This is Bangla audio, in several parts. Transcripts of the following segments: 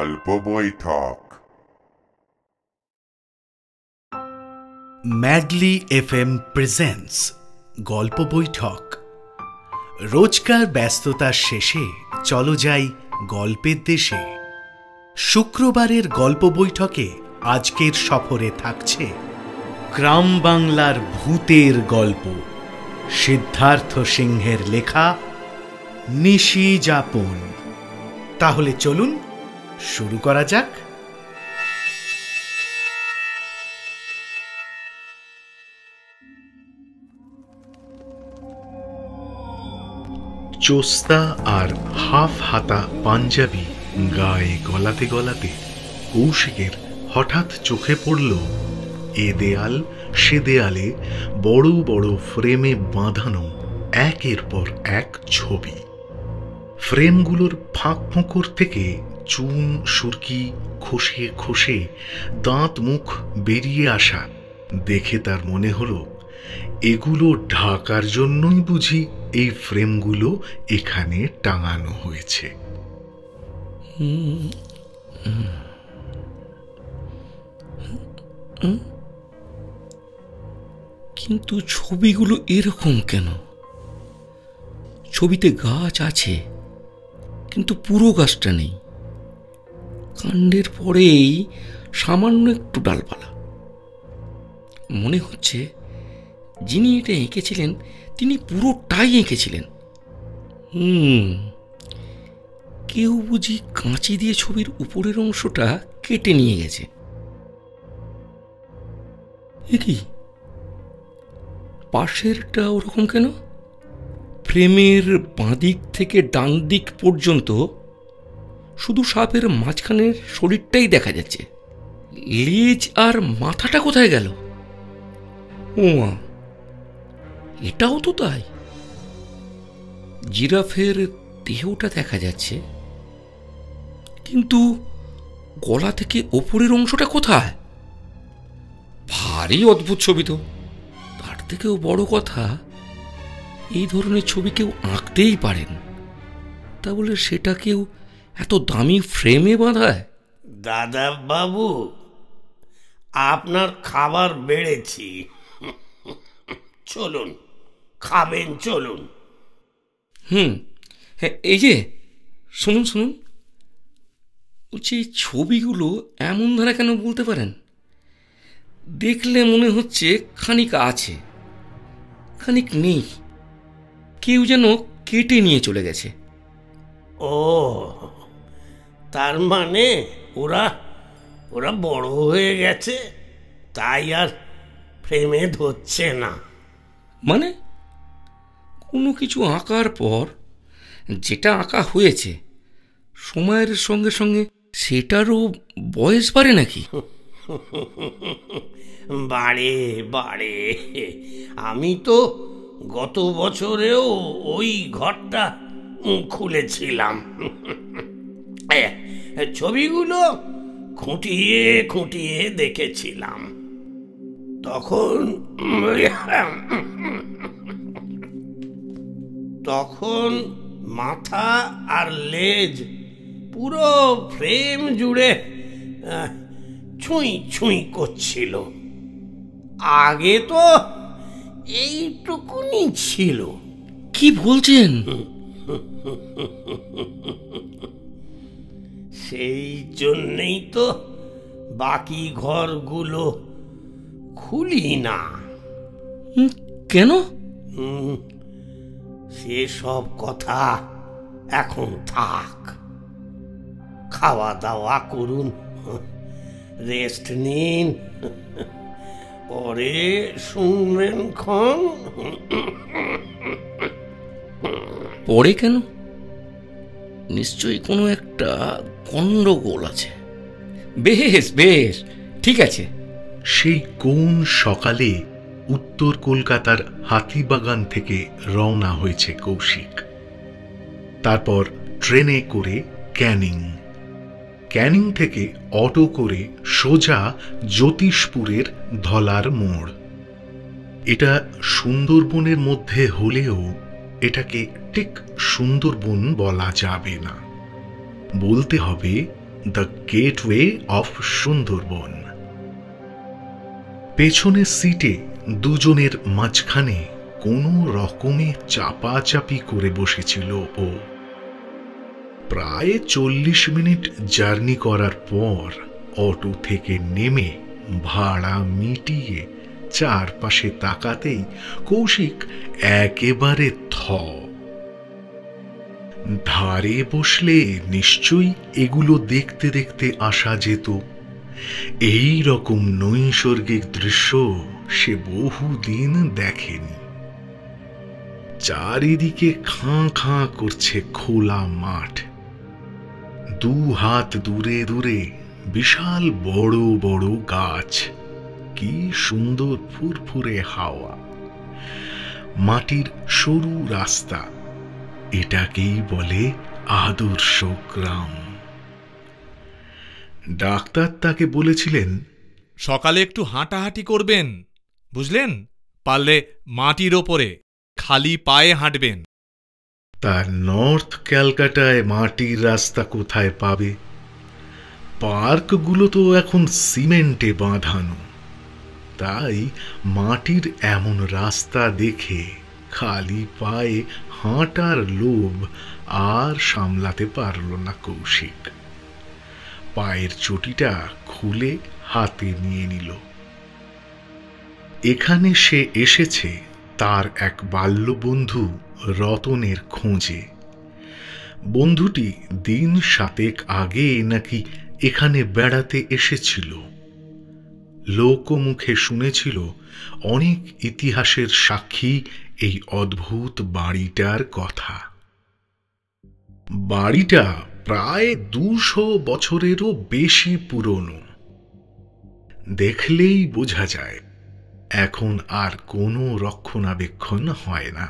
গল্প বৈঠক। ম্যাডলি এফএম প্রেজেন্টস গল্প বৈঠক। রোজকার ব্যস্ততার শেষে চলো যাই গল্পের দেশে। শুক্রবারের গল্প বৈঠকে আজকের সফরে থাকছে গ্রাম বাংলার ভূতের গল্প, সিদ্ধার্থ সিংহের লেখা নিশি যাপন। তাহলে চলুন শুরু করা যাক। চোস্তা আর হাফ হাতা পাঞ্জাবি গায়ে গলাতে গলাতে কৌশিকের হঠাৎ চোখে পড়ল এ দেয়াল সে দেয়ালে বড় বড় ফ্রেমে বাঁধানো একের পর এক ছবি। ফ্রেমগুলোর ফাঁক ফোঁকর থেকে চুন সুরকি খসে খসে দাঁত মুখ বেরিয়ে আসা দেখে তার মনে হলো এগুলো ঢাকার জন্যই বুঝি এই ফ্রেমগুলো এখানে টাঙানো হয়েছে। কিন্তু ছবিগুলো এরকম কেন? ছবিতে গাছ আছে কিন্তু পুরো গাছটা নেই, কাণ্ডের পরেই সামান্য একটু ডালপালা। মনে হচ্ছে যিনি এটা এঁকেছিলেন তিনি পুরোটাই এঁকেছিলেন। কেউ বুঝি কাঁচি দিয়ে ছবির উপরের অংশটা কেটে নিয়ে গেছে। এ কি, পাশেরটা ওরকম কেন? ফ্রেমের বাঁদিক থেকে ডান দিক পর্যন্ত শুধু সাপের মাঝখানের শরীরটাই দেখা যাচ্ছে, লেজ আর মাথাটা কোথায় গেল? ও এটাও তো তাই। জিরাফের দেহটা দেখা যাচ্ছে কিন্তু গলা থেকে ওপরের অংশটা কোথায়? ভারী অদ্ভুত ছবি তো। তার থেকেও বড় কথা, এই ধরনের ছবি কেউ আঁকতেই পারেন, তা বলে সেটা কেউ এত দামি ফ্রেমে বাঁধায়? দাদা বাবু, আপনার খাবার বেড়েছি, চলুন খাবেন, চলুন। হ্যাঁ, এই যে শুনুন শুনুন, বলছি ছবিগুলো এমন ধারা কেন বলতে পারেন? দেখলে মনে হচ্ছে খানিক আছে খানিক নেই, কেউ যেন কেটে নিয়ে চলে গেছে। ও, তার মানে ওরা ওরা বড় হয়ে গেছে, তাই আর ফ্রেমে ধরছে না। মানে কোনো কিছু আঁকার পর যেটা আঁকা হয়েছে সময়ের সঙ্গে সঙ্গে সেটারও বয়স বাড়ে নাকি? বাড়ে বাড়ে। আমি তো গত বছরেও ওই ঘরটা খুলেছিলাম, ছবিগুলো খুঁটিয়ে খুঁটিয়ে দেখেছিলাম। তখন মাথা আর লেজ পুরো ফ্রেম জুড়ে ছুঁই ছুঁই করছিল। আগে তো এইটুকুনি ছিল। কি বলছেন? সেই জন্যেই তো বাকি ঘরগুলো খুলি না। কেন? সেসব কথা এখন থাক, খাওয়া দাওয়া করুন, রেস্ট নিন, পরে শুনবেন ক্ষণ। পরে কেন? নিশ্চয়ই কোনো একটা গন্ডগোল আছে। বেশ বেশ, ঠিক আছে। সেই কোন সকালে উত্তর কলকাতার হাতিবাগান থেকে রওনা হয়েছে কৌশিক। তারপর ট্রেনে করে ক্যানিং থেকে অটো করে সোজা জ্যোতিষপুরের ধলার মোড়। এটা সুন্দরবনের মধ্যে হলেও এটাকে ঠিক সুন্দরবন বলা যাবে না, বলতে হবে দ্য গেটওয়ে অফ সুন্দরবন। পেছনের সিটে দুজনের মাঝখানে কোনো রকমে চাপাচাপি করে বসেছিল ও। প্রায় 40 মিনিট জার্নি করার পর অটো থেকে নেমে ভাড়া মিটিয়ে চারপাশে তাকাতেই কৌশিক একেবারে ধারে বসলে নিশ্চয়ই এগুলো দেখতে দেখতে আসা যেত। এই রকম নৈসর্গিক দৃশ্য সে বহুদিন দেখেনি। চারিদিকে খাঁ খাঁ করছে খোলা মাঠ, 2 হাত দূরে দূরে বিশাল বড় বড় গাছ, কি সুন্দর ফুরফুরে হাওয়া, মাটির সরু রাস্তা, এটাকেই বলে আদর্শ গ্রাম। ডাক্তার তাকে বলেছিলেন, সকালে একটু হাঁটাহাঁটি করবেন, বুঝলেন? পারলে মাটির ওপরে খালি পায়ে হাঁটবেন। তার নর্থ ক্যালকাটায় মাটির রাস্তা কোথায় পাবে? পার্কগুলো তো এখন সিমেন্টে বাঁধানো। তাই মাটির এমন রাস্তা দেখে খালি পায়ে হাঁটার লোভ আর সামলাতে পারল না কৌশিক। পায়ের চটিটা খুলে হাতে নিয়ে নিল। এখানে সে এসেছে তার এক বাল্যবন্ধু রতনের খোঁজে। বন্ধুটি দিন 7 আগে নাকি এখানে বেড়াতে এসেছিল। লোকমুখে শুনেছিল অনেক ইতিহাসের সাক্ষী এই অদ্ভুত বাড়িটার কথা। বাড়িটা প্রায় 200 বছরেরও বেশি পুরনো। দেখলেই বোঝা যায় এখন আর কোনো রক্ষণাবেক্ষণ হয় না।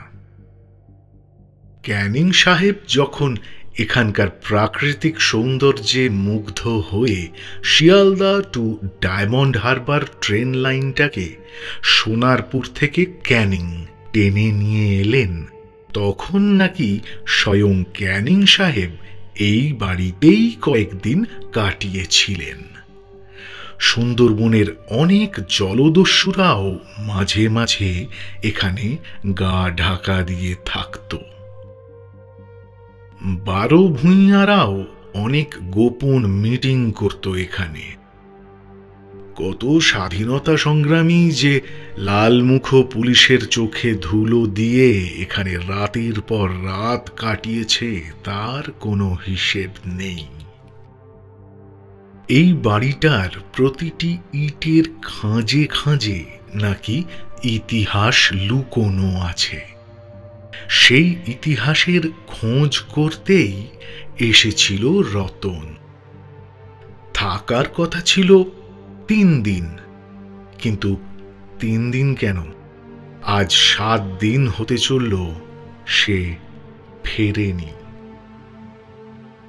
ক্যানিং সাহেব যখন এখানকার প্রাকৃতিক সৌন্দর্যে মুগ্ধ হয়ে শিয়ালদা টু ডায়মন্ড হারবার ট্রেন লাইনটাকে সোনারপুর থেকে ক্যানিং টেনে নিয়ে এলেন, তখন নাকি স্বয়ং ক্যানিং সাহেব এই বাড়িতেই কয়েকদিন কাটিয়েছিলেন। সুন্দরবনের অনেক জলদস্যুরাও মাঝে মাঝে এখানে গা ঢাকা দিয়ে থাকত। 12 ভূঁইয়ারাও অনেক গোপন মিটিং করত এখানে। কত স্বাধীনতা সংগ্রামী যে লালমুখ পুলিশের চোখে ধুলো দিয়ে এখানে রাতের পর রাত কাটিয়েছে তার কোনো হিসেব নেই। এই বাড়িটার প্রতিটি ইটের খাঁজে খাঁজে নাকি ইতিহাস লুকোনো আছে। সেই ইতিহাসের খোঁজ করতেই এসেছিল রতন। থাকার কথা ছিল 3 দিন, কিন্তু 3 দিন কেন, আজ 7 দিন হতে চলল সে ফেরেনি।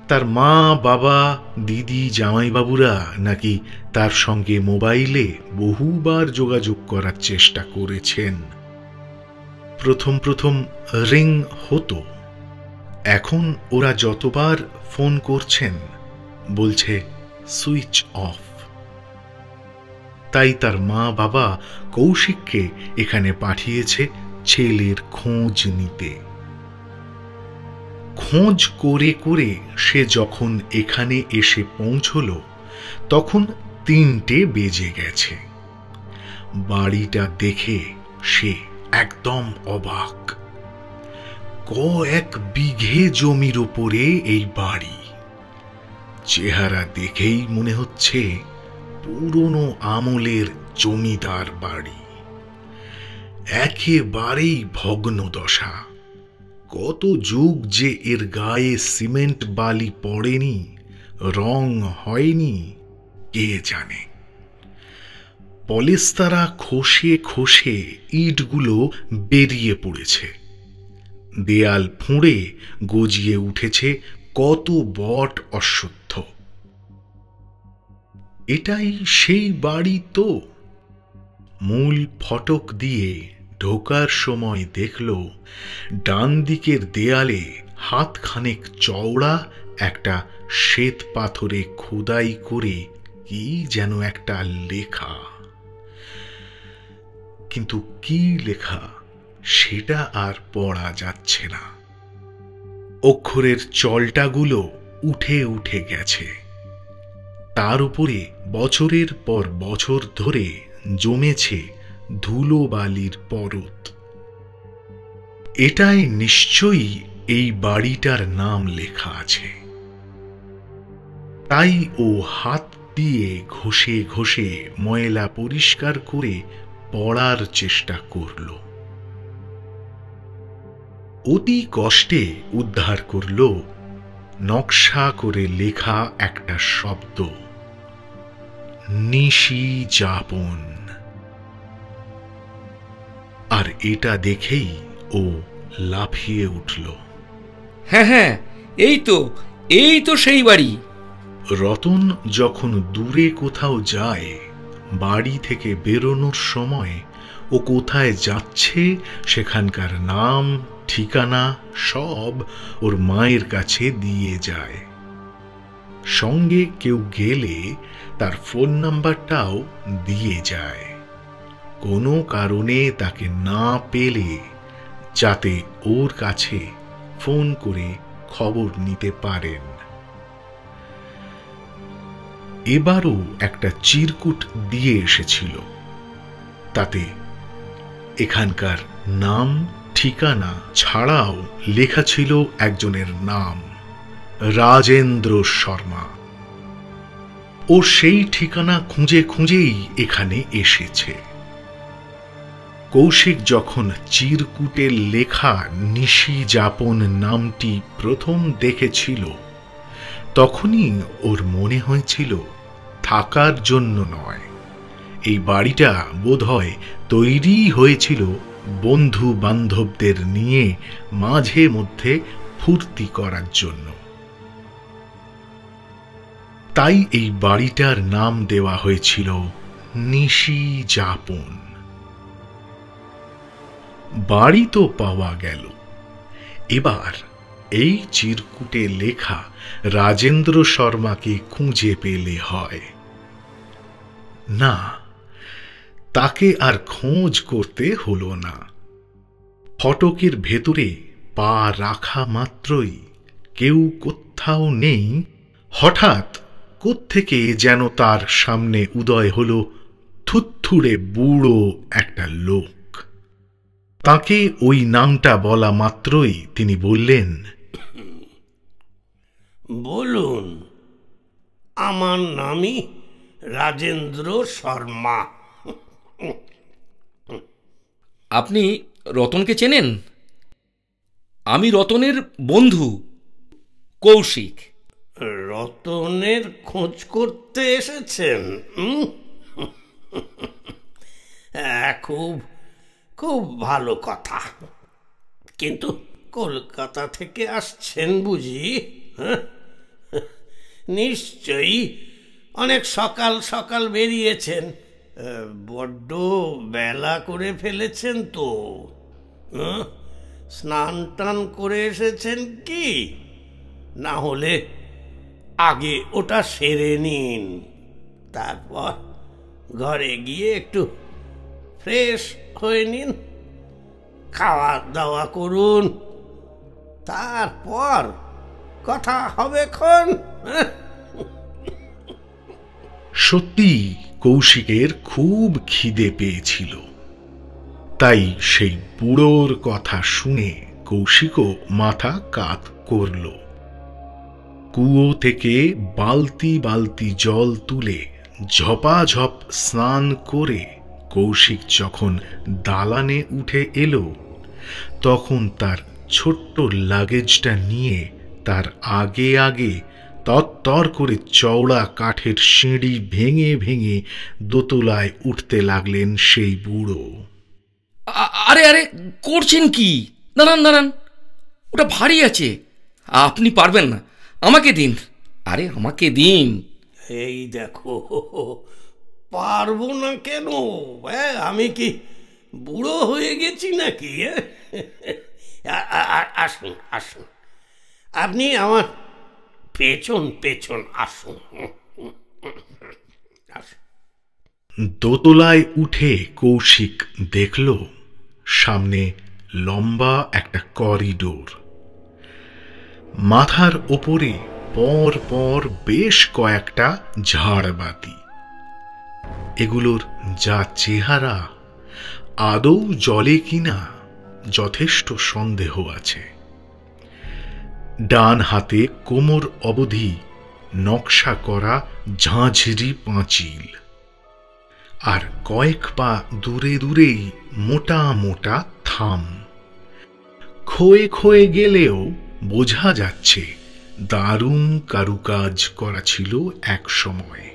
তার মা, বাবা, দিদি, জামাইবাবুরা নাকি তার সঙ্গে মোবাইলে বহুবার যোগাযোগ করার চেষ্টা করেছেন। প্রথম রিং হতো, এখন ওরা যতবার ফোন করছেন বলছে সুইচ অফ। তাই তার মা বাবা কৌশিককে এখানে পাঠিয়েছে ছেলের খোঁজ নিতে। খোঁজ করে করে সে যখন এখানে এসে পৌঁছল তখন 3টে বেজে গেছে। বাড়িটা দেখে সে একদম অবাক। কয়েক বিঘে জমির উপরে এই বাড়ি। চেহারা দেখেই মনে হচ্ছে পুরনো আমলের জমিদার বাড়ি। একেবারেই ভগ্ন দশা। কত যুগ যে এর গায়ে সিমেন্ট বালি পড়েনি, রং হয়নি, কে জানে। পলেস্তারা খসে খসে ইটগুলো বেরিয়ে পড়েছে। দেয়াল ফুঁড়ে গজিয়ে উঠেছে কত বট অশ্বত্থ। এটাই সেই বাড়ি তো। মূল ফটক দিয়ে ঢোকার সময় দেখল ডান দিকের দেয়ালে হাতখানেক চওড়া একটা শ্বেত পাথরে খোদাই করে কি যেন একটা লেখা, কিন্তু কি লেখা সেটা আর পড়া যাচ্ছে না। অক্ষরের চলটাগুলো উঠে উঠে গেছে, তার উপরে বছরের পর বছর ধরে জমেছে ধুলোবালির পরত। এটাই নিশ্চয়ই এই বাড়িটার নাম লেখা আছে। তাই ও হাত দিয়ে ঘষে ঘষে ময়লা পরিষ্কার করে পড়ার চেষ্টা করল। অতি কষ্টে উদ্ধার করল নকশা করে লেখা একটা শব্দ, নিশি যাপন। আর এটা দেখেই ও লাফিয়ে উঠল। হ্যাঁ হ্যাঁ, এই তো সেই বাড়ি। রতন যখন দূরে কোথাও যায়, বাড়ি থেকে বেরোনোর সময় ও কোথায় যাচ্ছে সেখানকার নাম ঠিকানা সব ওর মায়ের কাছে দিয়ে যায়। সঙ্গে কেউ গেলে তার ফোন নাম্বারটাও দিয়ে যায়, কোনো কারণে তাকে না পেলে যাতে ওর কাছে ফোন করে খবর নিতে পারেন। এবারও একটা চিরকুট দিয়ে এসেছিল, তাতে এখানকার নাম ঠিকানা ছাড়াও লেখা ছিল একজনের নাম, রাজেন্দ্র শর্মা। ও সেই ঠিকানা খুঁজে খুঁজেই এখানে এসেছে। কৌশিক যখন চিরকুটের লেখা নিশি যাপন নামটি প্রথম দেখেছিল, তখনই ওর মনে হয়েছিল থাকার জন্য নয়, এই বাড়িটা বোধহয় তৈরি হয়েছিল বন্ধু বান্ধবদের নিয়ে মাঝে মধ্যে ফুর্তি করার জন্য। তাই এই বাড়িটার নাম দেওয়া হয়েছিল নিশি যাপন। বাড়ি তো পাওয়া গেল, এবার এই চিরকুটে লেখা রাজেন্দ্র শর্মাকে খুঁজে পেলে হয়। না, তাকে আর খোঁজ করতে হলো না। ফটকের ভেতরে পা রাখা মাত্রই কেউ কোথাও নেই, হঠাৎ কোত্থেকে যেন তার সামনে উদয় হলো থুত্থুড়ে বুড়ো একটা লোক। তাকে ওই নামটা বলা মাত্রই তিনি বললেন, বলুন, আমার নামই রাজেন্দ্র শর্মা। আপনি রতনকে চেনেন? আমি রতনের বন্ধু কৌশিক। রতনের খোঁজ করতে এসেছেন? খুব খুব ভালো কথা, কিন্তু কলকাতা থেকে আসছেন বুঝি? নিশ্চয়ই অনেক সকাল সকাল বেরিয়েছেন, বড্ড বেলা করে ফেলেছেন তো। স্নান টান করে এসেছেন কি? না হলে আগে ওটা সেরে নিন, তারপর ঘরে গিয়ে একটু ফ্রেশ হয়ে নিন, খাওয়া দাওয়া করুন, তারপর কথা হবে খন। সত্যি কৌশিকের খুব খিদে পেয়েছিল, তাই সেই বুড়োর কথা শুনে কৌশিকও মাথা কাত করল। কুয়ো থেকে বালতি বালতি জল তুলে ঝপাঝপ স্নান করে কৌশিক যখন দালানে উঠে এলো, তখন তার ছোট্ট লাগেজটা নিয়ে তার আগে আগে তরতর করে চওড়া কাঠের সিঁড়ি ভেঙে ভেঙে দোতলায় উঠতে লাগলেন সেই বুড়ো। আরে আরে, করছেন কি? দাঁড়ান দাঁড়ান, ওটা ভারী আছে, আপনি পারবেন না, আমাকে দিন। আরে আমাকে দিন। এই দেখো, পারবো না কেন? আমি কি বুড়ো হয়ে গেছি নাকি? আসুন আসুন, আপনি আমার পেছন পেছন আসুন। দোতলায় উঠে কৌশিক দেখল সামনে লম্বা একটা করিডোর, মাথার ওপরে পর পর বেশ কয়েকটা ঝাড়বাতি। এগুলোর যা চেহারা, আদৌ জলে কিনা যথেষ্ট সন্দেহ আছে। ডান হাতে কোমর অবধি নকশা করা ঝাঁঝরি পাঁচিল, আর কয়েক পা দূরে দূরেই মোটা মোটা থাম। ক্ষয়ে ক্ষয়ে গেলেও বোঝা যাচ্ছে দারুণ কারুকাজ করা ছিল এক সময়।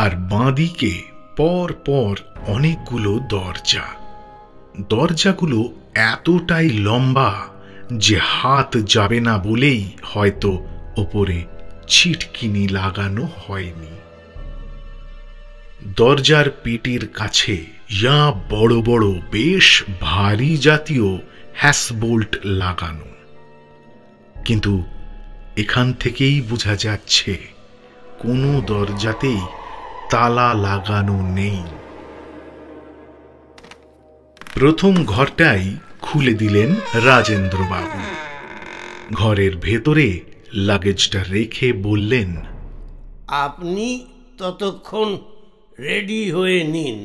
আর বাঁদিকে পর পর অনেকগুলো দরজা। দরজাগুলো এতটাই লম্বা যে হাত যাবে না বলেই হয়তো ওপরে ছিটকিনি লাগানো হয়নি। দরজার পেটের কাছে ইয়া বড় বড় বেশ ভারী জাতীয় হ্যাসবোল্ট লাগানো, কিন্তু এখান থেকেই বোঝা যাচ্ছে কোনো দরজাতেই তালা লাগানো নেই। প্রথম ঘরটাই খুলে দিলেন রাজেন্দ্রবাবু। ঘরের ভেতরে লাগেজটা রেখে বললেন, আপনি ততক্ষণ রেডি হয়ে নিন,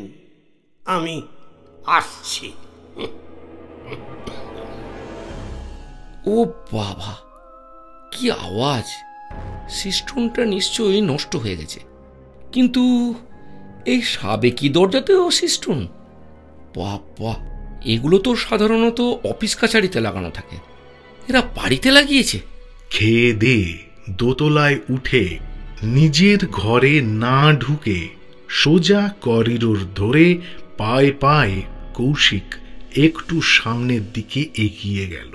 আমি আসছি। ও বাবা, কি আওয়াজ! সিস্টেমটা নিশ্চয়ই নষ্ট হয়ে গেছে। কিন্তু এই সাবেকি দরজাতেও সিস্টেম? বাবা, এগুলো তো সাধারণত অফিস কাছারিতে লাগানো থাকে, এরা বাড়িতে লাগিয়েছে। খেয়ে দে দোতলায় উঠে নিজের ঘরে না ঢুকে সোজা করিডোর ধরে পায়ে পায়ে কৌশিক একটু সামনের দিকে এগিয়ে গেল।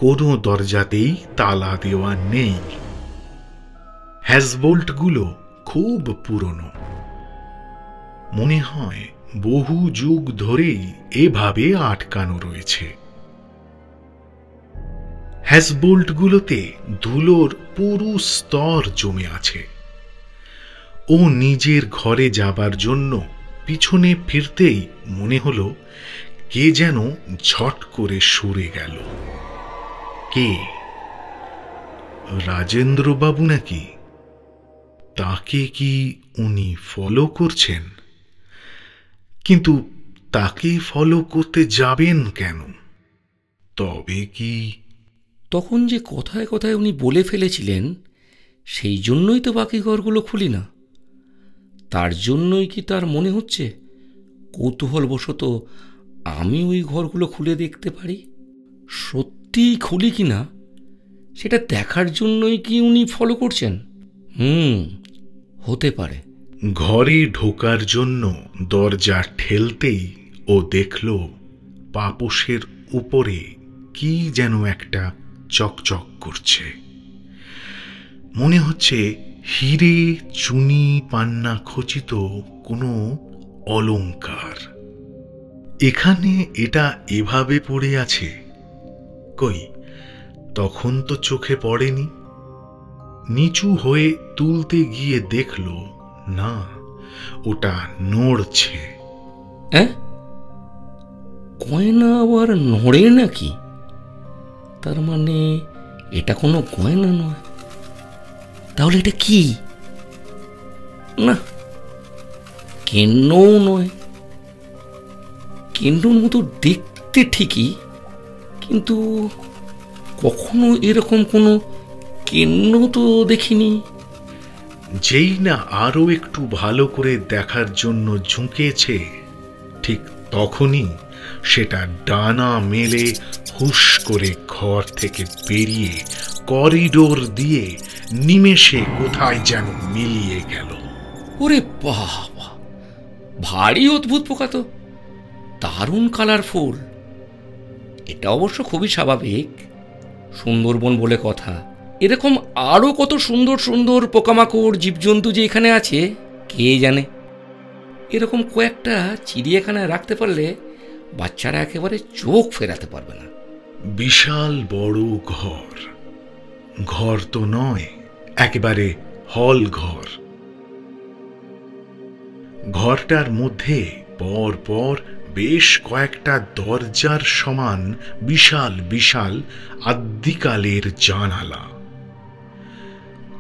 কোনো দরজাতেই তালা দেওয়া নেই। হ্যাসবোল্টগুলো খুব পুরনো, মনে হয় বহু যুগ ধরেই এভাবে আটকানো রয়েছে। হ্যাসবোল্টগুলোতে ধুলোর পুরু স্তর জমে আছে। ও নিজের ঘরে যাবার জন্য পিছনে ফিরতেই মনে হলো কে যেন ঝট করে সরে গেল। কে? রাজেন্দ্রবাবু নাকি? তাকে কি উনি ফলো করছেন? কিন্তু তাকে ফলো করতে যাবেন কেন? তবে কি? তখন যে কথায় কথায় উনি বলে ফেলেছিলেন, সেই জন্যই তো বাকি ঘরগুলো খুলি না। তার জন্যই কি তার মনে হচ্ছে কৌতূহলবশত আমি ওই ঘরগুলো খুলে দেখতে পারি? সত্যিই খুলি কি না সেটা দেখার জন্যই কি উনি ফলো করছেন? হতে পারে। ঘরে ঢোকার জন্য দরজা ঠেলতেই ও দেখল পাপোশের উপরে কি যেন একটা চকচক করছে। মনে হচ্ছে হিরে চুনি পান্না খচিত কোনো অলংকার। এখানে এটা এভাবে পড়ে আছে, কই তখন তো চোখে পড়েনি। নিচু হয়ে তুলতে গিয়ে দেখল না, ওটা নড়ছে। গয়না আবার নড়ে নাকি? তার মানে এটা কোনো গয়না নয়। তাহলে এটা কি? না, কেন্নও নয়। কেন্নর মতো দেখতে ঠিকই, কিন্তু কখনো এরকম কোনো কেন্ন তো দেখিনি। যেই না আরো একটু ভালো করে দেখার জন্য ঝুঁকেছে, ঠিক তখনই সেটা ডানা মেলে হুশ করে ঘর থেকে বেরিয়ে করিডোর দিয়ে নিমেষে কোথায় যেন মিলিয়ে গেল। ওরে বাবা, ভারী অদ্ভুত পোকা তো, দারুণ কালারফুল। এটা অবশ্য খুবই স্বাভাবিক, সুন্দরবন বলে কথা। এরকম আরো কত সুন্দর সুন্দর পোকামাকড় জীবজন্তু যে এখানে আছে কে জানে। এরকম কয়েকটা চিড়িয়াখানায় রাখতে পারলে বাচ্চারা একেবারে চোখ ফেরাতে পারবে না। বিশাল বড় ঘর। ঘর তো নয়, একেবারে হল ঘর। ঘরটার মধ্যে পর পর বেশ কয়েকটা দরজার সমান বিশাল বিশাল আদ্যিকালের জানালা,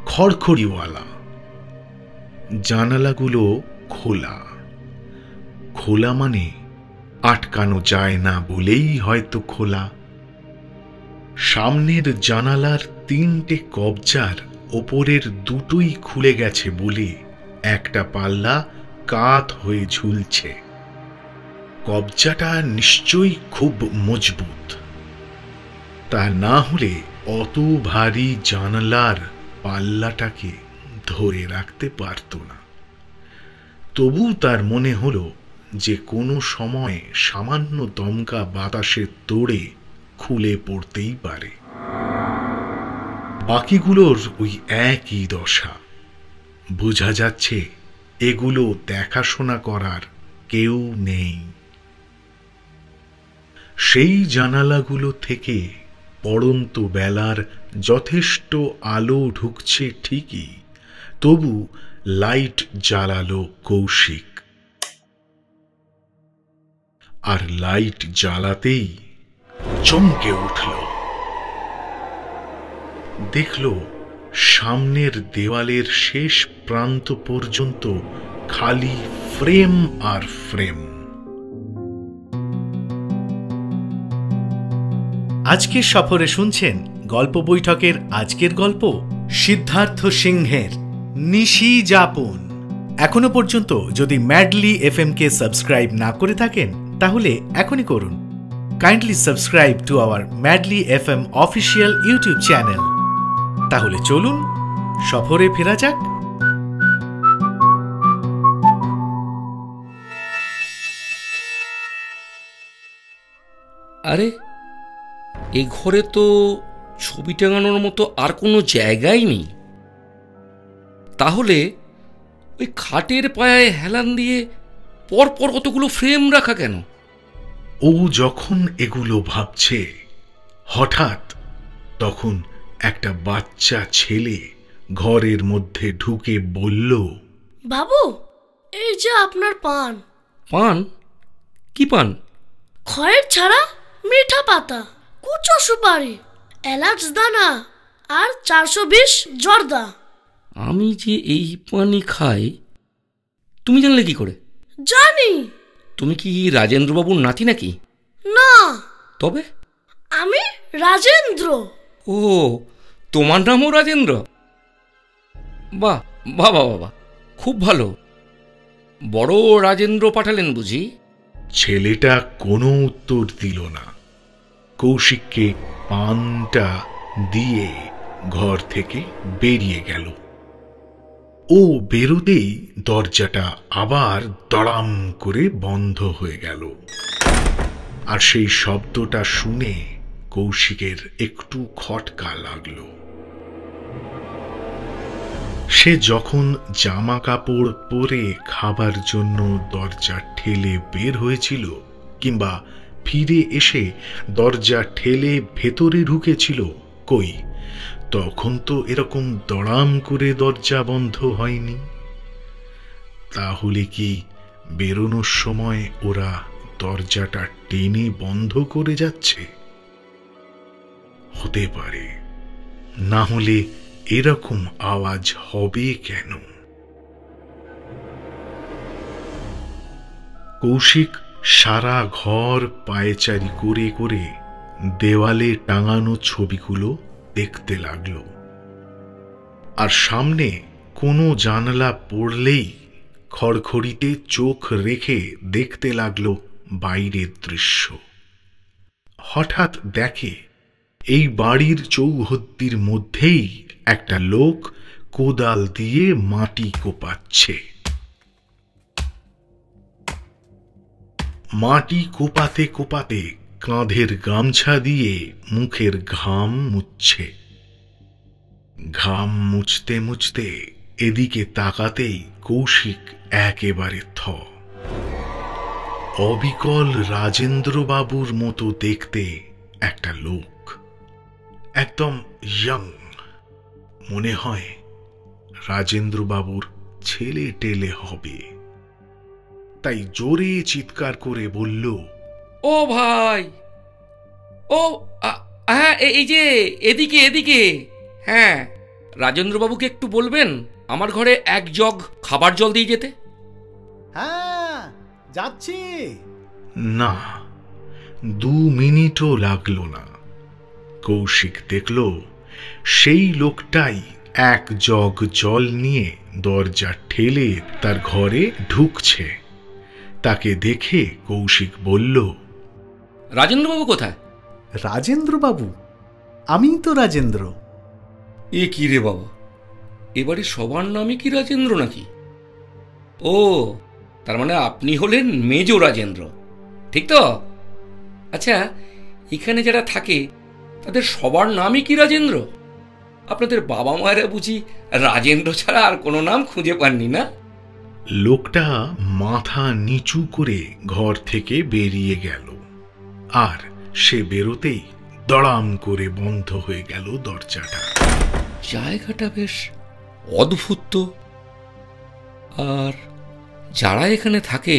খড়খড়িওয়ালা। জানালাগুলো খোলা। খোলা মানে আটকানো যায় না বলেই হয়তো খোলা। সামনের জানালার 3টে কবজার ওপরের দুটোই খুলে গেছে বলে একটা পাল্লা কাত হয়ে ঝুলছে। কবজাটা নিশ্চয়ই খুব মজবুত, তা না হলে অত ভারী জানালার পাল্লাটাকে ধরে রাখতে পারত না। তবু তার মনে হলো যে কোনো সময় সামান্য দমকা বাতাসের তোড়ে খুলে পড়তেই পারে। বাকিগুলোর ওই একই দশা। বোঝা যাচ্ছে এগুলো দেখাশোনা করার কেউ নেই। সেই জানালাগুলো থেকে পড়ন্ত বেলার যথেষ্ট আলো ঢুকছে ঠিকই, তবু লাইট জ্বালালো কৌশিক। আর লাইট জ্বালাতেই চমকে উঠল। দেখল সামনের দেওয়ালের শেষ প্রান্ত পর্যন্ত খালি ফ্রেম আর ফ্রেম। আজকের সফরে শুনছেন গল্প বৈঠকের আজকের গল্প সিদ্ধার্থ সিংহের নিশি যাপন। এখনো পর্যন্ত যদি ম্যাডলি FM কে সাবস্ক্রাইব না করে থাকেন তাহলে এখনই করুন। Kindly subscribe to our madly FM official YouTube channel. তাহলে চলুন সফরে ফেরা যাক। আরে, এ ঘরে তো ছবি টাঙানোর মতো আর কোনো জায়গাই নেই। তাহলে ওই খাটের পায়ায় হেলান দিয়ে পরপর কতগুলো ফ্রেম রাখা কেন? ও যখন এগুলো ভাবছে, হঠাৎ তখন একটা বাচ্চা ছেলে ঘরের মধ্যে ঢুকে বলল, বাবু, এই যে আপনার পান। পান? কি পান? খয়ের ছাড়া মিঠা পাতা, কুচো সুপারি, এলাচ দানা আর 420 জর্দা। আমি যে এই পানি খাই তুমি জানলে কি করে? জানি। তুমি কি রাজেন্দ্রবাবুর নাতি নাকি? না। তবে? আমি রাজেন্দ্র। ও, তোমার নামও রাজেন্দ্র? বাহ বাহ বাহ বাহ, খুব ভালো। বড় রাজেন্দ্র পাঠালেন বুঝি? ছেলেটা কোনো উত্তর দিল না। কৌশিককে পানটা দিয়ে ঘর থেকে বেরিয়ে গেল। ও বেরোতেই দরজাটা আবার দড়াম করে বন্ধ হয়ে গেল। আর সেই শব্দটা শুনে কৌশিকের একটু খটকা লাগল। সে যখন জামা কাপড় পরে খাবার জন্য দরজা ঠেলে বের হয়েছিল, কিংবা ফিরে এসে দরজা ঠেলে ভেতরে ঢুকেছিল, কই তখন তো এরকম দড়াম করে দরজা বন্ধ হয়নি। তাহলে কি বেরোনোর সময় ওরা দরজাটা টেনে বন্ধ করে যাচ্ছে? হতে পারে, না হলে এরকম আওয়াজ হবে কেন? কৌশিক সারা ঘর পায়চারি করে করে দেওয়ালে টাঙানো ছবিগুলো দেখতে লাগলো। আর সামনে কোনো জানালা পড়লেই খড়খড়িতে চোখ রেখে দেখতে লাগলো বাইরের দৃশ্য। হঠাৎ দেখে এই বাড়ির চৌহদ্দির মধ্যেই একটা লোক কোদাল দিয়ে মাটি কোপাচ্ছে। মাটি কোপাতে কোপাতে কাঁধের গামছা দিয়ে মুখের ঘাম মুছছে। ঘাম মুছতে মুছতে এদিকে তাকাতেই কৌশিক একেবারে থ। অবিকল রাজেন্দ্রবাবুর মতো দেখতে একটা লোক, একদম ইয়াং, মনে হয় রাজেন্দ্রবাবুর ছেলে টেলে হবে। তাই জোরে চিৎকার করে বলল, ও ভাই, ও হ্যাঁ, এই যে এদিকে এদিকে, হ্যাঁ, রাজেন্দ্রবাবুকে একটু বলবেন আমার ঘরে এক জগ খাবার জল দিয়ে যেতে। হ্যাঁ, যাচ্ছি। না, 2 মিনিটও লাগলো না। কৌশিক দেখল সেই লোকটাই এক জগ জল নিয়ে দরজা ঠেলে তার ঘরে ঢুকছে। তাকে দেখে কৌশিক বলল, রাজেন্দ্রবাবু কোথায়? রাজেন্দ্রবাবু? আমিই তো রাজেন্দ্র। এ কি রে বাবা, এবারে সবার নামে কি রাজেন্দ্র নাকি? ও, তার মানে আপনি হলেন মেজ রাজেন্দ্র, ঠিক তো? আচ্ছা, এখানে যারা থাকে তাদের সবার নামই কি রাজেন্দ্র? আপনাদের বাবা মায়েরা বুঝি রাজেন্দ্র ছাড়া আর কোনো নাম খুঁজে পাননি, না? লোকটা মাথা নিচু করে ঘর থেকে বেরিয়ে গেল, আর সে বেরোতেই দড়াম করে বন্ধ হয়ে গেল দরজাটা। জায়গাটা বেশ অদ্ভুত তো। আর যারা এখানে থাকে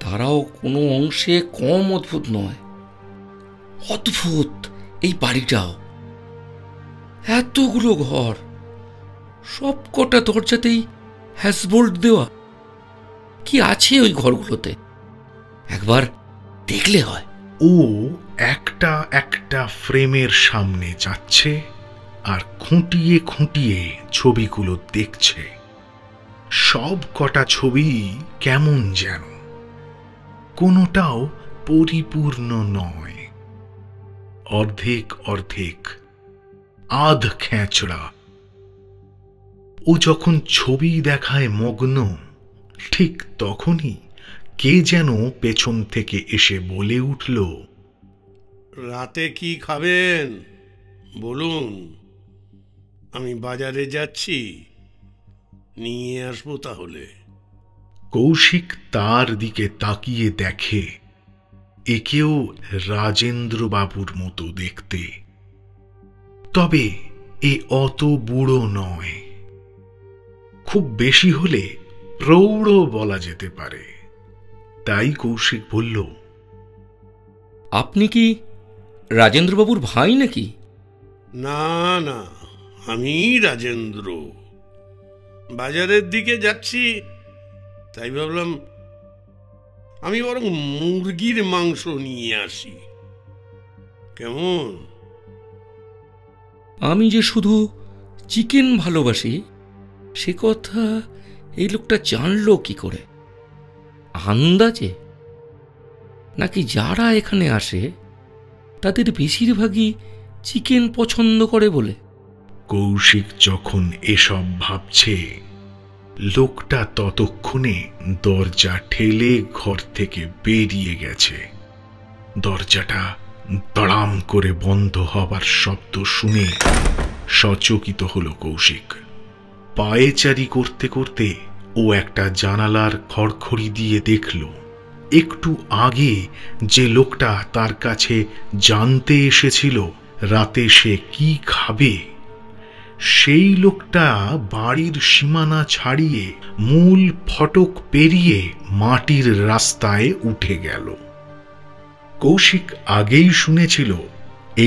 তারাও কোনো অংশে কম অদ্ভুত নয়। অদ্ভুত এই বাড়িটাও। এতগুলো ঘর, সব কটা দরজাতেই হ্যাসবোল্ট দেওয়া। কি আছে ওই ঘরগুলোতে? একবার দেখলে হয়। ও একটা একটা ফ্রেমের সামনে যাচ্ছে আর খুঁটিয়ে খুঁটিয়ে ছবিগুলো দেখছে। সব কটা ছবি কেমন যেন, কোনোটাও পরিপূর্ণ নয়, অর্ধেক অর্ধেক, আধ খেঁচড়া। ও যখন ছবি দেখায় মগ্ন, ঠিক তখনই কে যেন পেছন থেকে এসে বলে উঠল, রাতে কি খাবেন বলুন, আমি বাজারে যাচ্ছি, নিয়ে আসবো তাহলে। কৌশিক তার দিকে তাকিয়ে দেখে একেও রাজেন্দ্রবাবুর মতো দেখতে, তবে এ অত বুড়ো নয়, খুব বেশি হলে প্রৌঢ় বলা যেতে পারে। তাই কৌশিক বলল, আপনি কি রাজেন্দ্রবাবুর ভাই নাকি? না না, আমি রাজেন্দ্র। বাজারের দিকে যাচ্ছি, তাই ভাবলাম আমি বরং মুরগির মাংস নিয়ে আসি, কেমন? আমি যে শুধু চিকেন ভালোবাসি সে কথা এই লোকটা জানলো কি করে? আন্দাজে? নাকি যারা এখানে আসে তাদের বেশিরভাগই চিকেন পছন্দ করে বলে? কৌশিক যখন এসব ভাবছে, লোকটা ততক্ষণে দরজা ঠেলে ঘর থেকে বেরিয়ে গেছে। দরজাটা দড়াম করে বন্ধ হবার শব্দ শুনে সচকিত হল কৌশিক। পায়েচারি করতে করতে ও একটা জানালার খড়খড়ি দিয়ে দেখল, একটু আগে যে লোকটা তার কাছে জানতে এসেছিল রাতে সে কি খাবে, সেই লোকটা বাড়ির সীমানা ছাড়িয়ে মূল ফটক পেরিয়ে মাটির রাস্তায় উঠে গেল। কৌশিক আগেই শুনেছিল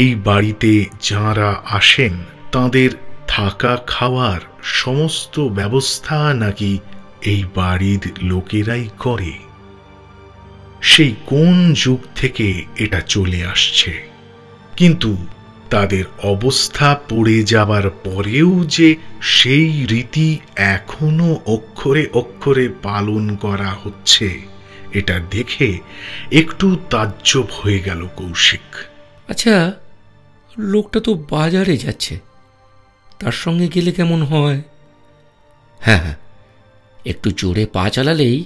এই বাড়িতে যাঁরা আসেন তাদের থাকা খাওয়ার সমস্ত ব্যবস্থা নাকি এই বাড়ির লোকেরাই করে। সেই কোন যুগ থেকে এটা চলে আসছে, কিন্তু তাদের অবস্থা পড়ে যাবার পরেও যে সেই রীতি এখনো অক্ষরে অক্ষরে পালন করা হচ্ছে, এটা দেখে একটু তাজ্জব হয়ে গেল কৌশিক। আচ্ছা, লোকটা তো বাজারে যাচ্ছে, তার সঙ্গে গেলে কেমন হয়? হ্যাঁ হ্যাঁ, একটু জোরে পা চালালেই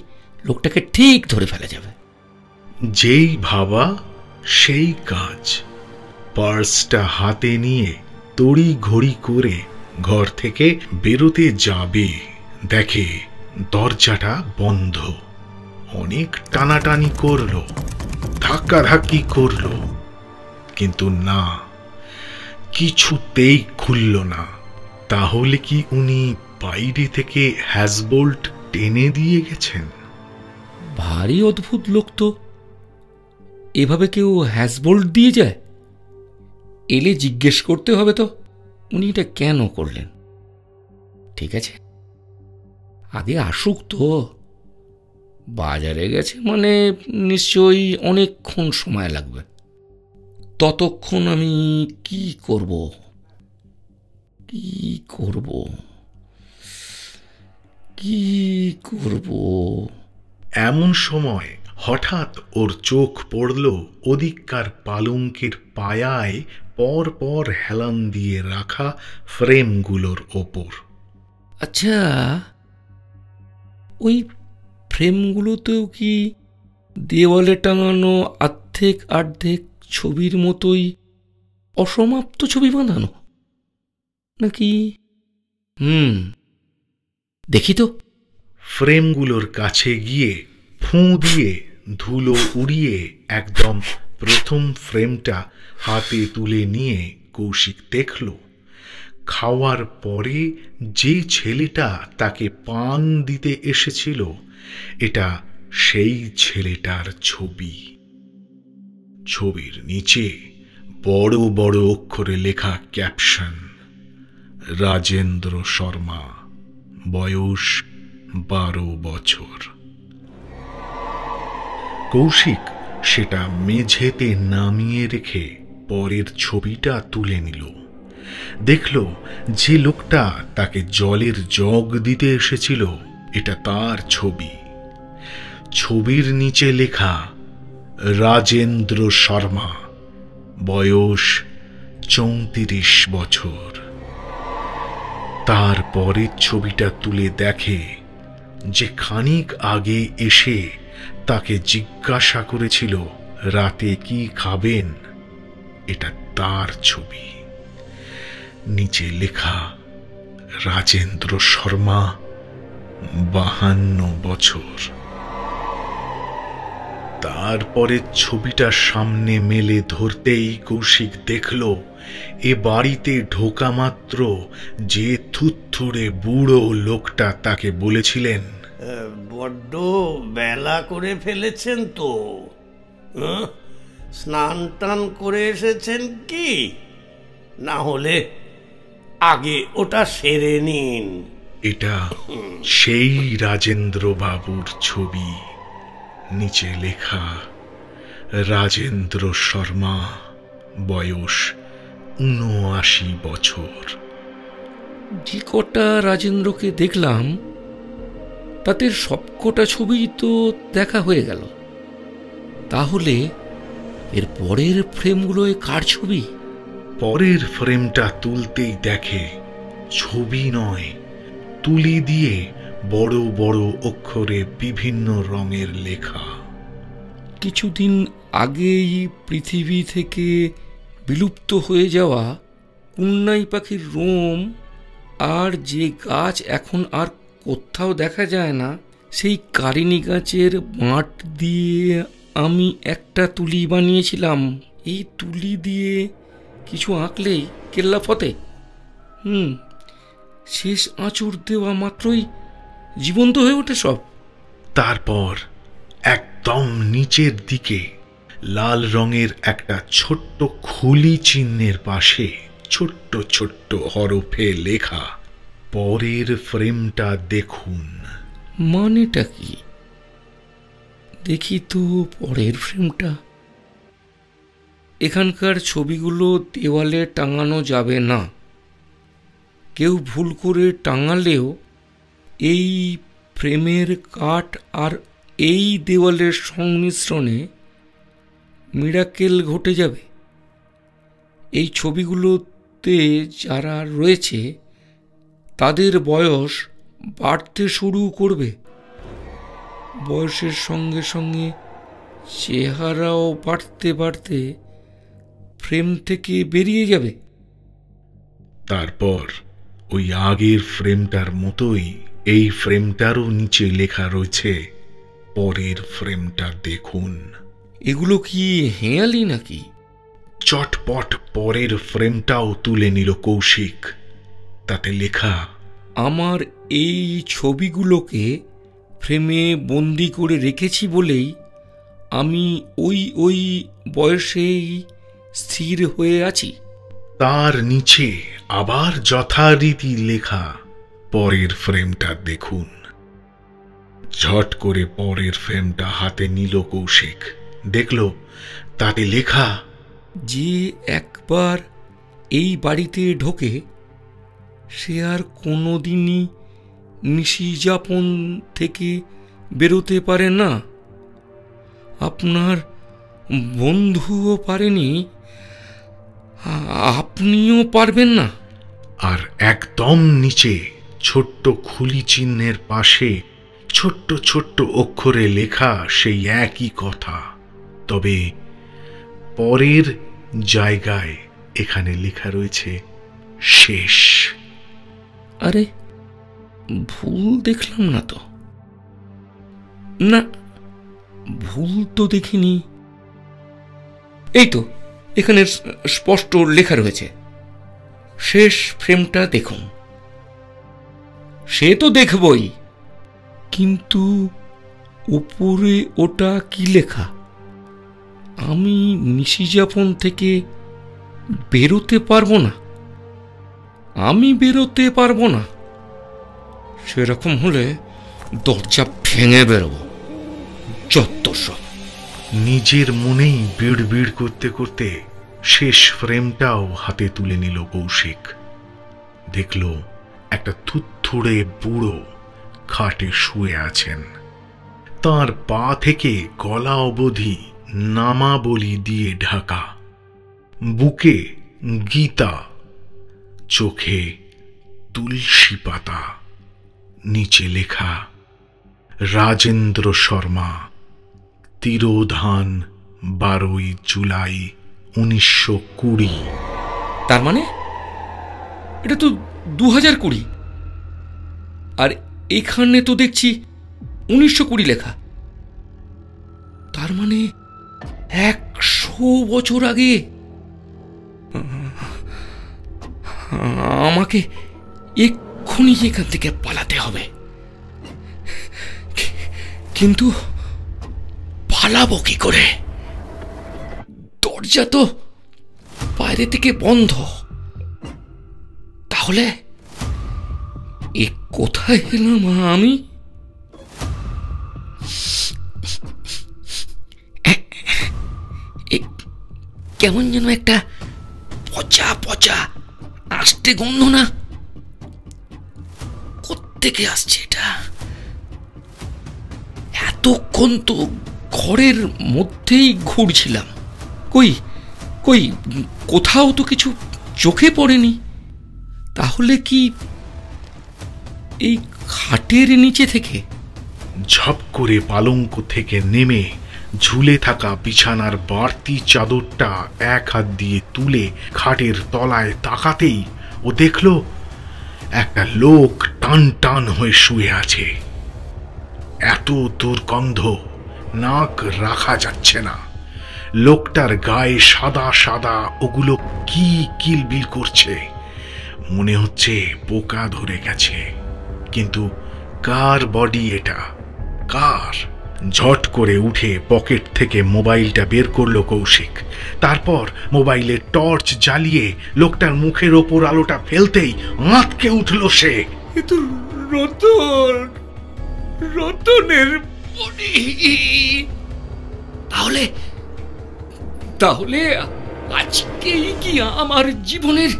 লোকটাকে ঠিক ধরে ফেলা যাবে। যেই ভাবা সেই কাজ। পার্সটা হাতে নিয়ে তড়ি ঘড়ি করে ঘর থেকে বেরোতে যাবে, দেখে দরজাটা বন্ধ। অনেক টানাটানি করলো, ধাক্কাধাক্কি করলো, কিন্তু না, কিছুতেই খুলল না। তাহলে কি উনি বাইরে থেকে হ্যাজবোল্ট টেনে দিয়ে গেছেন? ভারী অদ্ভুত লোক তো। এভাবে কেউ হ্যাজবোল্ট দিয়ে যায়? এলে জিজ্ঞেস করতে হবে তো উনি এটা কেন করলেন। ঠিক আছে, আগে আসুক তো। বাজারে গেছে মানে নিশ্চয়ই অনেকক্ষণ সময় লাগবে। ততক্ষণ আমি কি করব? এমন সময় হঠাৎ ওর চোখ পড়ল ওদিককার পালঙ্কের পায়ায় পর পর হেলান দিয়ে রাখা ফ্রেমগুলোর ওপর। আচ্ছা, ওই ফ্রেমগুলোতেও কি দেওয়ালে টাঙানো অর্ধেক ছবির মতোই অসমাপ্ত ছবি বাঁধানো নাকি? দেখি তো। ফ্রেমগুলোর কাছে গিয়ে ফুঁ দিয়ে ধুলো উড়িয়ে একদম প্রথম ফ্রেমটা হাতে তুলে নিয়ে কৌশিক দেখল, খাওয়ার পরে যে ছেলেটা তাকে পান দিতে এসেছিল এটা সেই ছেলেটার ছবি। ছবির নিচে বড় বড় অক্ষরে লেখা ক্যাপশন, রাজেন্দ্র শর্মা, বয়স 12 বছর। কৌশিক সেটা মেঝেতে নামিয়ে রেখে পরের ছবিটা তুলে নিল। দেখল যে লোকটা তাকে জলের জগ দিতে এসেছিল এটা তার ছবি। ছবির নিচে লেখা রাজেন্দ্র শর্মা, বয়স 34 বছর। তারপরের ছবিটা তুলে দেখে যে খানিক আগে এসে তাকে জিজ্ঞাসা করেছিল রাতে কি খাবেন, এটা তার ছবি। নিচে লেখা রাজেন্দ্র শর্মা, 52 বছর। তারপরে ছবিটা সামনে মেলে ধরতেই কৌশিক দেখল এ বাড়িতে ঢোকা মাত্র যে থুথুড়ে বুড়ো লোকটা তাকে বলেছিলেন, বড্ড বেলা করে ফেলেছেন তো, স্নান টান করে এসেছেন কি? না হলে আগে ওটা সেরে নিন। এটা সেই রাজেন্দ্র বাবুর ছবি। নিচে লেখা রাজেন্দ্র শর্মা, বয়স 79 বছর। যে কটা রাজেন্দ্রকে দেখলাম তাতে সবকটা ছবি তো দেখা হয়ে গেল। তাহলে এর পরের ফ্রেমগুলোয় কার ছবি? পরের ফ্রেমটা তুলতেই দেখে ছবি নয়, তুলি দিয়ে বড় বড় অক্ষরে বিভিন্ন রঙের লেখা। কিছুদিন আগেই পৃথিবী থেকে বিলুপ্ত হয়ে যাওয়া কুন্নাই পাখির রোম, আর যে গাছ এখন আর কোথাও দেখা যায় না, সেই কারিনী গাছের বাঁট দিয়ে আমি একটা তুলি বানিয়েছিলাম। এই তুলি দিয়ে কিছু আঁকলেই কেল্লা ফতে। শেষ আঁচড় দেওয়া মাত্রই জীবন্ত হয়ে ওঠে সব। তারপর একদম নিচের দিকে লাল রঙের একটা ছোট্ট খুলি চিহ্নের পাশে ছোট্ট ছোট্ট হরফে লেখা, পরের ফ্রেমটা দেখুন। মানেটা কি? দেখি তো পরের ফ্রেমটা। এখানকার ছবিগুলো দেওয়ালে টাঙানো যাবে না। কেউ ভুল করে টাঙালেও এই ফ্রেমের কাঠ আর এই দেওয়ালের সংমিশ্রণে মিরাকেল ঘটে যাবে। এই ছবিগুলোতে যারা রয়েছে তাদের বয়স বাড়তে শুরু করবে। বয়সের সঙ্গে সঙ্গে চেহারাও বাড়তে বাড়তে ফ্রেম থেকে বেরিয়ে যাবে। তারপর ওই আগের ফ্রেমটার মতোই এই ফ্রেমটারও নিচে লেখা রয়েছে, পরের ফ্রেমটা দেখুন। এগুলো কি হেঁয়ালি নাকি? চটপট পরের ফ্রেমটাও তুলে নিল কৌশিক। তাতে লেখা, আমার এই ছবিগুলোকে ফ্রেমে বন্দি করে রেখেছি বলেই আমি ওই বয়সেই স্থির হয়ে আছি। তার নিচে আবার যথারীতি লেখা, পরের ফ্রেমটা দেখুন। ঝট করে পরের ফ্রেমটা হাতে নিল কৌশিক। দেখল তাতে লেখা, যে একবার এই বাড়িতে ঢোকে সে আর কোনোদিনই নিশিযাপন থেকে বেরোতে পারে না। আপনার বন্ধুও পারেনি, আপনিও পারবেন না। আর একদম নিচে ছোট্ট খুলি চিহ্নের পাশে ছোট্ট ছোট্ট অক্ষরে লেখা সেই একই কথা, তবে পরের জায়গায় এখানে লেখা রয়েছে শেষ। আরে ভুল দেখলাম না তো? না, ভুল তো দেখিনি। এই তো এখানে স্পষ্ট লেখা রয়েছে, শেষ ফ্রেমটা দেখুন। সে তো দেখবই, কিন্তু উপরে ওটা কি লেখা? আমি নিশিযাপন থেকে বেরোতে পারবো না, আমি বেরোতে পারবো না। সেরকম হলে দরজা ভেঙে বেরোবো। যত সব। নিজের মনেই বিড় বিড় করতে করতে শেষ ফ্রেমটাও হাতে তুলে নিল কৌশিক। দেখল একটা থুতথুড়ে বুড়ো খাটে শুয়ে আছেন। তার পা থেকে গলা অবধি নামাবলী দিয়ে ঢাকা, বুকে গীতা, চোখে তুলসী পাতা, নিচে লেখা রাজেন্দ্র শর্মা, তিরোধান 12 জুলাই 1920। তার মানে এটা তো 2020, আর এখানে তো দেখছি 1920 লেখা। তার মানে 100 বছর আগে। আমাকে এক্ষুনি এখান থেকে পালাতে হবে। কিন্তু পালাবো কি করে? দরজা তো বাইরে থেকে বন্ধ। তাহলে এ কোথায় এলাম আমি? কেমন যেন একটা পচা পচা আসতে গন্ধ না? কোত্থেকে আসছে এটা? এতক্ষণ তো ঘরের মধ্যেই ঘুরছিলাম, কই কই কোথাও তো কিছু চোখে পড়েনি। তাহলে কি এই খাটের নিচে থেকে? ঝপ করে পালঙ্ক থেকে নেমে ঝুলে থাকা বিছানার বাড়তি চাদরটা এক হাত দিয়ে তুলে খাটের তলায় তাকাতেই ও দেখল একটা লোক টান টান হয়ে শুয়ে আছে। এত দুর্গন্ধ, নাক রাখা যাচ্ছে না। লোকটার গায়ে সাদা সাদা ওগুলো কি কিলবিল করছে, মনে হচ্ছে পোকা ধরে গেছে। কিন্তু কার বডি এটা? কার? ঝট করে উঠে পকেট থেকে মোবাইলটা বের করলো কৌশিক। তারপর মোবাইলের টর্চ জ্বালিয়ে লোকটার মুখের ওপর আলোটা ফেলতেই আঁতকে উঠল সে। কিন্তু রতন, রতনের বডি। তাহলে তাহলে আজকেই কি আমার জীবনের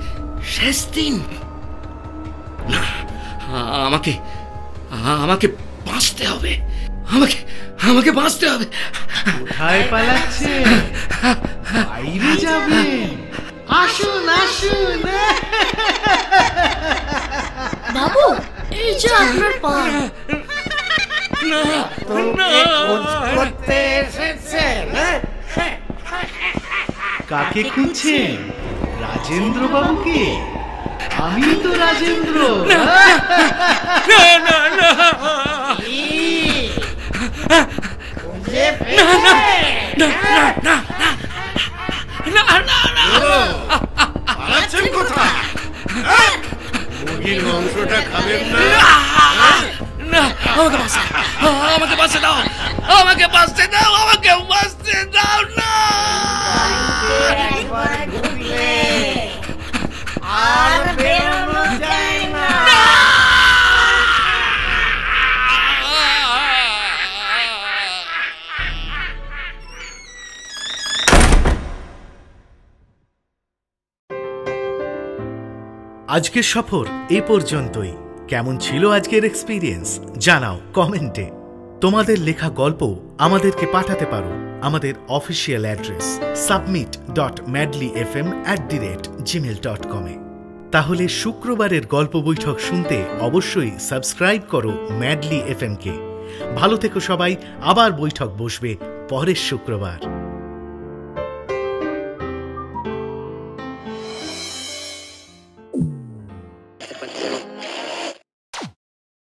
শেষ দিন? না, আমাকে আমাকে বাঁচতে হবে, আমাকে আমাকে বাঁচতে হবে। কোথায় পালাচ্ছে? বাইরে যাবে? আসুন আসুন। বাবু, এই যে আপনার পান। না, করতে এসেছেন? কাকে খুঁজছেন? রাজেন্দ্র বাবুকে? আমি তো রাজেন্দ্র। না না না না না না না না না না আমাকে বাঁচতে দাও, আমাকে বাঁচতে দাও, আমাকে বাঁচতে দাও না। আর বেরোনো যায় না। আজকের সফর এই পর্যন্তই। কেমন ছিল আজকের এক্সপিরিয়েন্স জানাও কমেন্টে। তোমাদের লেখা গল্প আমাদেরকে পাঠাতে পারো আমাদের অফিসিয়াল অ্যাড্রেস submit.madlyfm@gmail.com এ। তাহলে শুক্রবারের গল্প বৈঠক শুনতে অবশ্যই সাবস্ক্রাইব করো ম্যাডলি এফএম কে। ভালো থেকো সবাই, আবার বৈঠক বসবে পরের শুক্রবার।